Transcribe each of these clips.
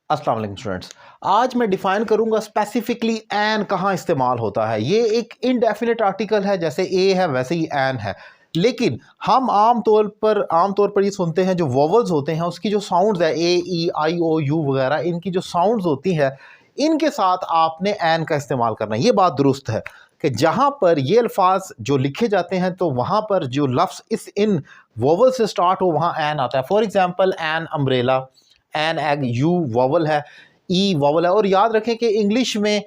अस्सलाम वालेकुम स्टूडेंट्स। आज मैं डिफाइन करूंगा स्पेसिफिकली एन कहाँ इस्तेमाल होता है। ये एक इनडेफिनेट आर्टिकल है, जैसे ए है वैसे ही एन है, लेकिन हम आम तौर पर ये सुनते हैं जो वोवल्स होते हैं उसकी जो साउंड्स है ए ई आई ओ यू वगैरह, इनकी जो साउंड्स होती है इनके साथ आपने एन का इस्तेमाल करना है। ये बात दुरुस्त है कि जहाँ पर ये अल्फाज जो लिखे जाते हैं तो वहाँ पर जो लफ्ज़ इन वोवल से स्टार्ट हो वहाँ एन आता है। For example an umbrella, an egg, you vowel है, ई वॉवल है। और याद रखें कि इंग्लिश में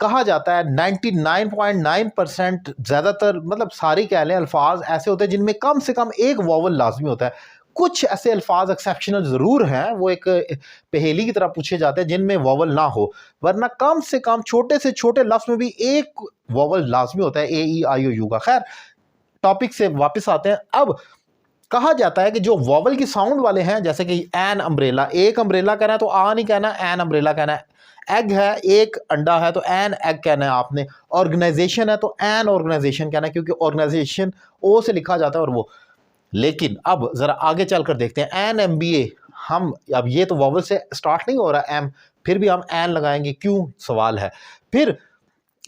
कहा जाता है 99.9% ज़्यादातर, मतलब सारी कह लें, अल्फाज ऐसे होते हैं जिनमें कम से कम एक वॉवल लाजमी होता है। कुछ ऐसे अल्फाज एक्सेप्शनल ज़रूर हैं, वो एक पहेली की तरह पूछे जाते हैं जिनमें वॉवल ना हो, वरना कम से कम छोटे से छोटे लफ्ज़ में भी एक वॉवल लाजमी होता है, ए ई आई ओ यू का। खैर, टॉपिक से वापस आते हैं। अब कहा जाता है कि जो वॉवल की साउंड वाले हैं, जैसे कि एन अम्ब्रेला, एक अम्ब्रेला कहना है तो आ नहीं कहना, एन अम्ब्रेला कहना है। एग है, एक अंडा है तो एन एग कहना है आपने। ऑर्गेनाइजेशन है तो एन ऑर्गेनाइजेशन कहना है, क्योंकि ऑर्गेनाइजेशन ओ से लिखा जाता है और वो। लेकिन अब जरा आगे चलकर देखते हैं एन एम बी ए। हम अब ये तो वॉवल से स्टार्ट नहीं हो रहा एम, फिर भी हम एन लगाएंगे, क्यों, सवाल है। फिर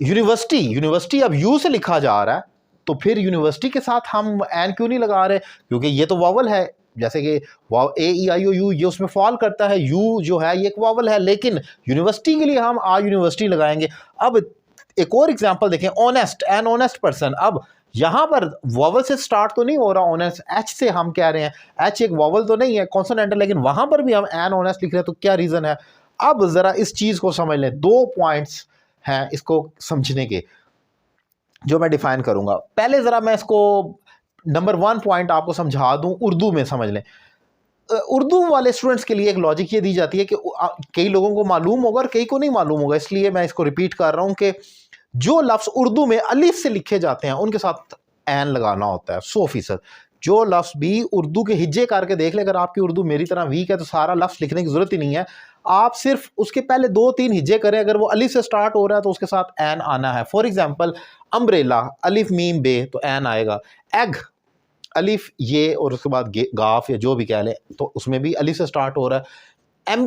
यूनिवर्सिटी, यूनिवर्सिटी अब यू से लिखा जा रहा है तो फिर यूनिवर्सिटी के साथ हम एन क्यों नहीं लगा रहे, क्योंकि ये तो वॉवल है। जैसे कि ए ई आई ओ यू ये उसमें फॉल करता है, यू जो है ये एक वॉवल है, लेकिन यूनिवर्सिटी के लिए हम आ यूनिवर्सिटी लगाएंगे। अब एक और एग्जांपल देखें, ऑनेस्ट, एन ऑनेस्ट पर्सन। अब यहाँ पर वॉवल से स्टार्ट तो नहीं हो रहा, ऑनेस्ट एच से हम कह रहे हैं, एच एक वॉवल तो नहीं है, कॉन्सोनेंटल, लेकिन वहाँ पर भी हम एन ऑनेस्ट लिख रहे हैं, तो क्या रीज़न है। अब ज़रा इस चीज़ को समझ लें, 2 पॉइंट्स हैं इसको समझने के जो मैं डिफाइन करूंगा। पहले ज़रा मैं इसको नंबर 1 पॉइंट आपको समझा दूं, उर्दू में समझ लें। उर्दू वाले स्टूडेंट्स के लिए एक लॉजिक ये दी जाती है कि कई लोगों को मालूम होगा और कई को नहीं मालूम होगा, इसलिए मैं इसको रिपीट कर रहा हूं कि जो लफ्ज़ उर्दू में अलिफ से लिखे जाते हैं उनके साथ एन लगाना होता है 100%। जो लफ्ज़ भी उर्दू के हिज्जे करके देख ले, अगर आपकी उर्दू मेरी तरह वीक है तो सारा लफ्ज़ लिखने की ज़रूरत ही नहीं है, आप सिर्फ उसके पहले 2-3 हिज्जे करें, अगर वो अलिफ से स्टार्ट हो रहा है तो उसके साथ एन आना है। फॉर एग्जाम्पल अम्ब्रेला, अलिफ मीम बे तो एन आएगा। एग, अलिफ ये और उसके बाद गाफ या जो भी कह लें, तो उसमें भी अलिफ से स्टार्ट हो रहा है। एम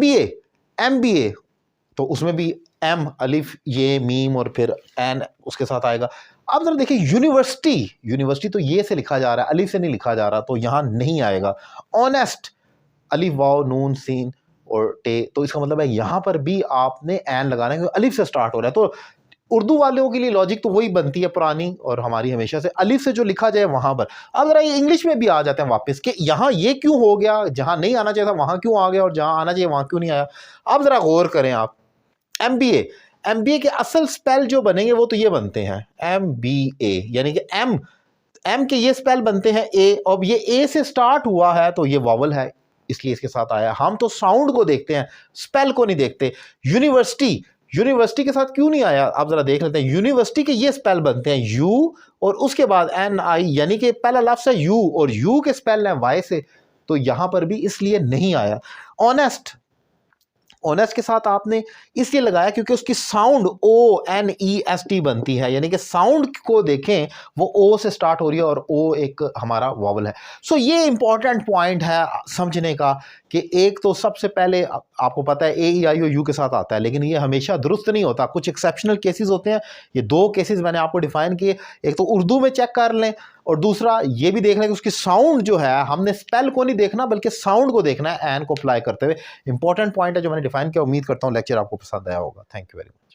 बी ए तो उसमें भी एम, अलिफ ये मीम और फिर एन उसके साथ आएगा। अब जरा देखिए यूनिवर्सिटी, यूनिवर्सिटी तो ये से लिखा जा रहा है, अलिफ से नहीं लिखा जा रहा, तो यहाँ नहीं आएगा। ऑनेस्ट, अलिफ वाव नून सीन और टे, तो इसका मतलब है यहाँ पर भी आपने एन लगाना है, क्योंकि अलिफ से स्टार्ट हो रहा है। तो उर्दू वालों के लिए लॉजिक तो वही बनती है पुरानी और हमारी हमेशा से, अलिफ से जो लिखा जाए वहां पर। अब जरा ये इंग्लिश में भी आ जाते हैं वापस कि यहाँ ये क्यों हो गया, जहां नहीं आना चाहिए था वहां क्यों आ गया और जहां आना चाहिए वहां क्यों नहीं आया। अब जरा गौर करें आप, एमबीए, एमबीए के असल स्पेल जो बनेंगे वो तो ये बनते हैं एमबीए, यानी कि एम के ये स्पेल बनते हैं ए, और ये ए से स्टार्ट हुआ है तो ये वॉवल है, इसलिए इसके साथ आया। हम तो साउंड को देखते हैं, स्पेल को नहीं देखते। यूनिवर्सिटी, यूनिवर्सिटी के साथ क्यों नहीं आया, आप जरा देख लेते हैं। यूनिवर्सिटी के ये स्पेल बनते हैं यू और उसके बाद एन आई, यानी कि पहला लफ्ज़ है यू और यू के स्पेल हैं वाई से, तो यहां पर भी इसलिए नहीं आया। ऑनेस्ट, ऑनेस्ट के साथ आपने इसलिए लगाया क्योंकि उसकी sound O N E S T बनती है, यानी कि साउंड को देखें वो ओ से स्टार्ट हो रही है और ओ एक हमारा वॉवल है। सो ये इंपॉर्टेंट पॉइंट है समझने का कि एक तो सबसे पहले आपको पता है ए ई आई ओ यू के साथ आता है, लेकिन ये हमेशा दुरुस्त नहीं होता, कुछ एक्सेप्शनल केसेस होते हैं। ये 2 केसेस मैंने आपको डिफाइन किए, एक तो उर्दू में चेक कर लें और दूसरा ये भी देखना कि उसकी साउंड जो है, हमने स्पेल को नहीं देखना बल्कि साउंड को देखना है एन को अप्लाई करते हुए। इंपॉर्टेंट पॉइंट है जो मैंने डिफाइन किया। उम्मीद करता हूँ लेक्चर आपको पसंद आया होगा। Thank you very much.